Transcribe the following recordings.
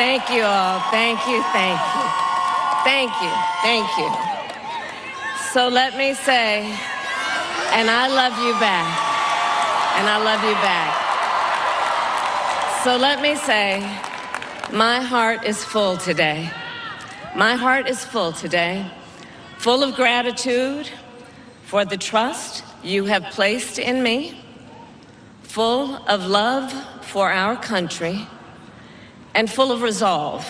Thank you all. Thank you, thank you. Thank you, thank you. So let me say, and I love you back, and I love you back. So let me say, my heart is full today. My heart is full today, full of gratitude for the trust you have placed in me, full of love for our country, and full of resolve.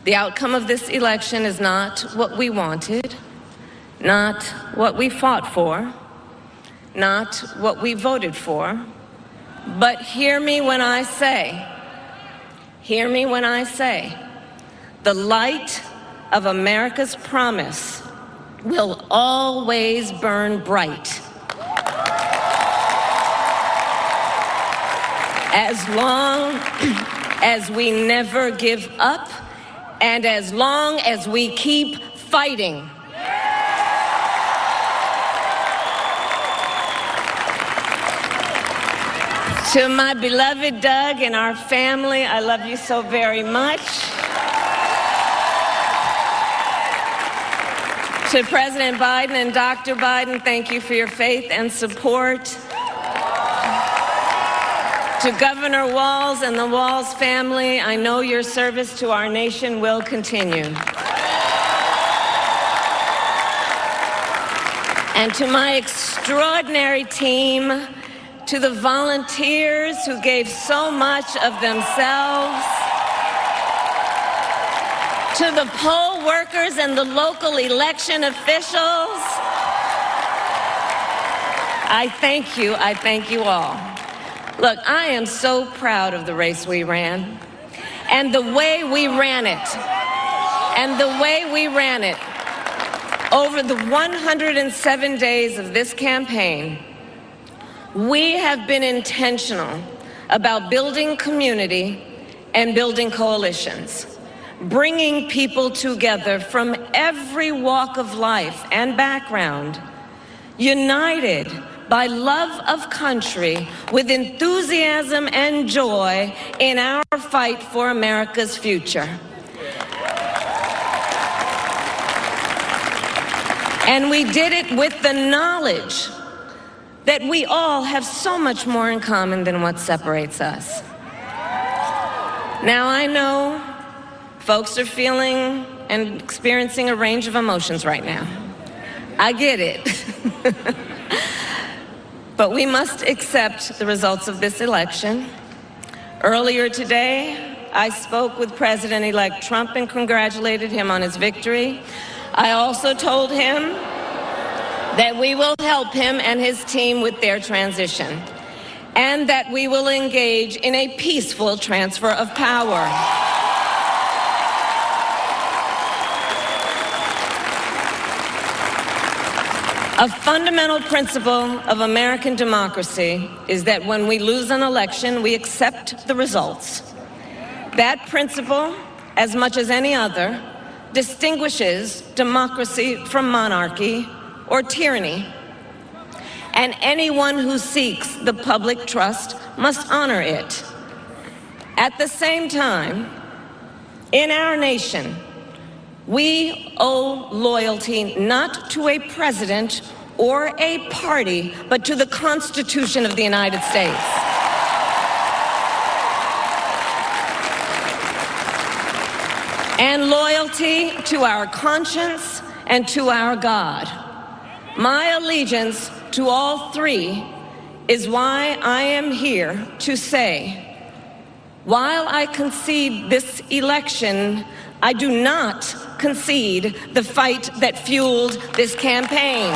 The outcome of this election is not what we wanted, not what we fought for, not what we voted for, but hear me when I say, the light of America's promise will always burn bright. As long as we never give up, and as long as we keep fighting. To my beloved Doug and our family, I love you so very much. To President Biden and Dr. Biden, thank you for your faith and support. To Governor Walz and the Walz family, I know your service to our nation will continue. And to my extraordinary team, to the volunteers who gave so much of themselves, to the poll workers and the local election officials, I thank you all. Look, I am so proud of the race we ran and the way we ran it. Over the 107 days of this campaign, we have been intentional about building community and building coalitions, bringing people together from every walk of life and background, united by love of country, with enthusiasm and joy in our fight for America's future. And we did it with the knowledge that we all have so much more in common than what separates us. Now, I know folks are feeling and experiencing a range of emotions right now. I get it. But we must accept the results of this election. Earlier today, I spoke with President-elect Trump and congratulated him on his victory. I also told him that we will help him and his team with their transition, and that we will engage in a peaceful transfer of power. A fundamental principle of American democracy is that when we lose an election, we accept the results. That principle, as much as any other, distinguishes democracy from monarchy or tyranny. And anyone who seeks the public trust must honor it. At the same time, in our nation, we owe loyalty not to a president or a party, but to the Constitution of the United States. And loyalty to our conscience and to our God. My allegiance to all three is why I am here to say, while I concede this election, I do not concede the fight that fueled this campaign.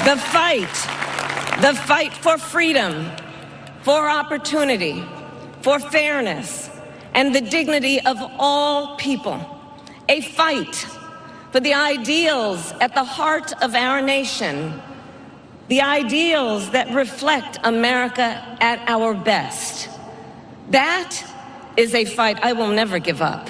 The fight for freedom, for opportunity, for fairness, and the dignity of all people. A fight for the ideals at the heart of our nation, the ideals that reflect America at our best. That is a fight I will never give up.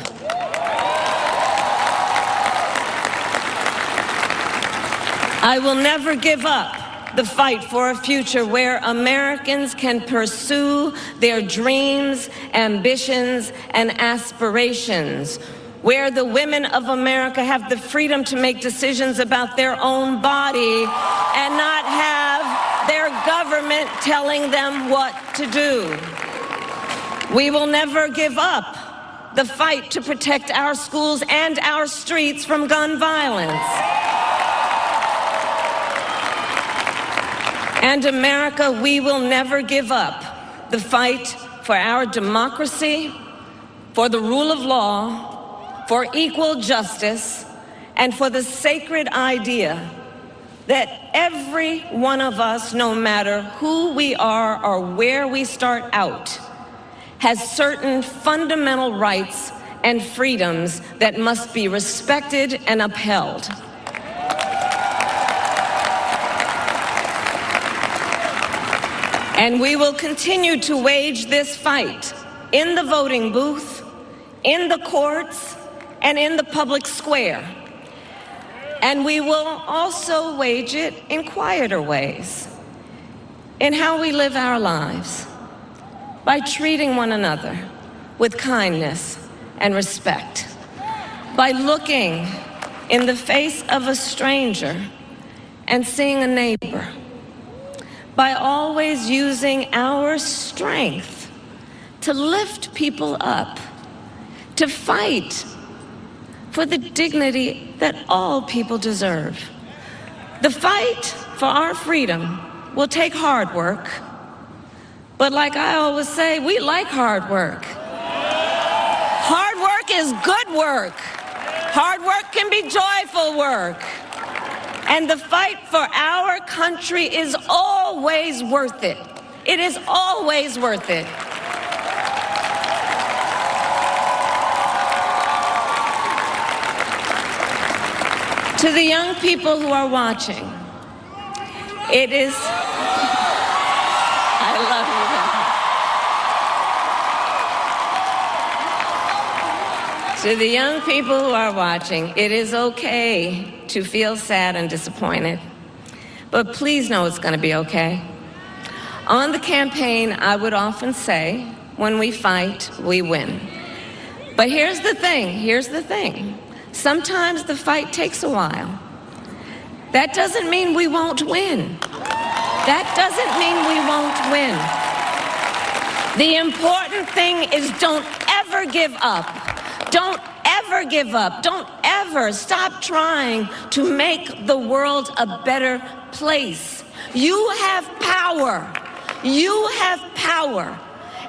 I will never give up the fight for a future where Americans can pursue their dreams, ambitions, and aspirations, where the women of America have the freedom to make decisions about their own body and not have their government telling them what to do. We will never give up the fight to protect our schools and our streets from gun violence. And America, we will never give up the fight for our democracy, for the rule of law, for equal justice, and for the sacred idea that every one of us, no matter who we are or where we start out, has certain fundamental rights and freedoms that must be respected and upheld. And we will continue to wage this fight in the voting booth, in the courts, and in the public square. And we will also wage it in quieter ways, in how we live our lives, by treating one another with kindness and respect, by looking in the face of a stranger and seeing a neighbor, by always using our strength to lift people up, to fight for the dignity that all people deserve. The fight for our freedom will take hard work, but like I always say, we like hard work. Hard work is good work. Hard work can be joyful work. And the fight for our country is always worth it. It is always worth it. To the young people who are watching, it is, I love you. To the young people who are watching, it is okay to feel sad and disappointed, but please know it's going to be okay. On the campaign, I would often say, when we fight, we win. But here's the thing. Sometimes the fight takes a while. That doesn't mean we won't win. That doesn't mean we won't win. The important thing is don't ever give up. Don't ever give up. Don't ever stop trying to make the world a better place. You have power. You have power.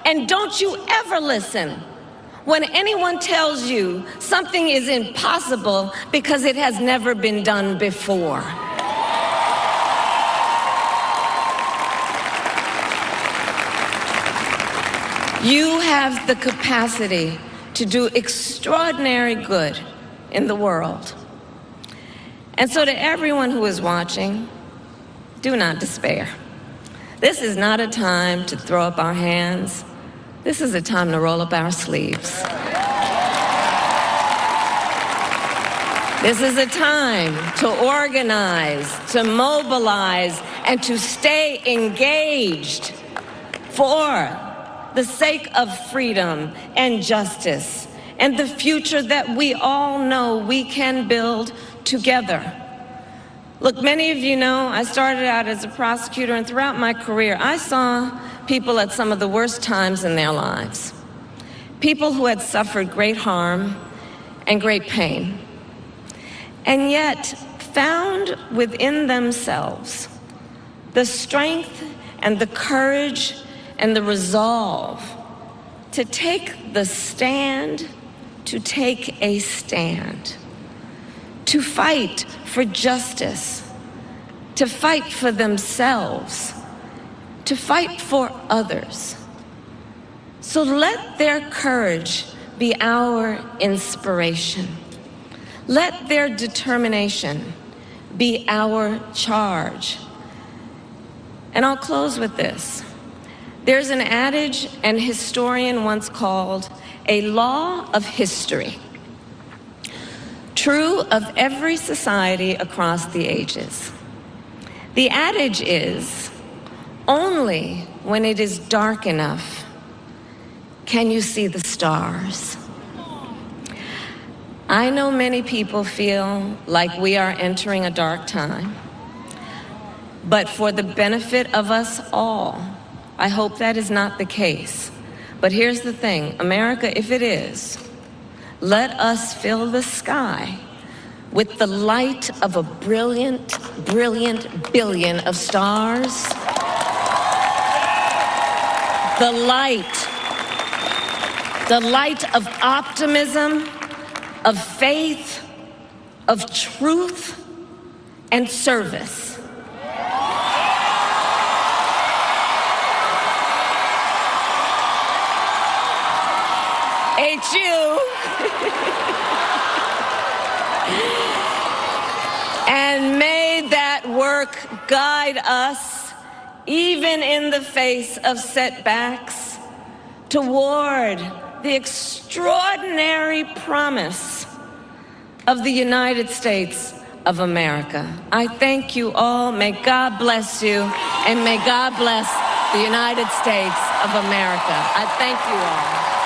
And don't you ever listen when anyone tells you something is impossible because it has never been done before. You have the capacity to do extraordinary good in the world. And so to everyone who is watching, do not despair. This is not a time to throw up our hands. This is a time to roll up our sleeves. This is a time to organize, to mobilize, and to stay engaged for the sake of freedom and justice and the future that we all know we can build together. Look, many of you know I started out as a prosecutor, and throughout my career, I saw people at some of the worst times in their lives. People who had suffered great harm and great pain, and yet found within themselves the strength and the courage and the resolve to take the stand, to take a stand, to fight for justice, to fight for themselves, to fight for others. So let their courage be our inspiration. Let their determination be our charge. And I'll close with this. There's an adage an historian once called a law of history, true of every society across the ages. The adage is, only when it is dark enough can you see the stars. I know many people feel like we are entering a dark time, but for the benefit of us all, I hope that is not the case. But here's the thing, America, if it is, let us fill the sky with the light of a brilliant, brilliant billion of stars. The light of optimism, of faith, of truth, and service. HU. And may that work guide us, even in the face of setbacks, toward the extraordinary promise of the United States of America. I thank you all. May God bless you, and may God bless the United States of America. I thank you all.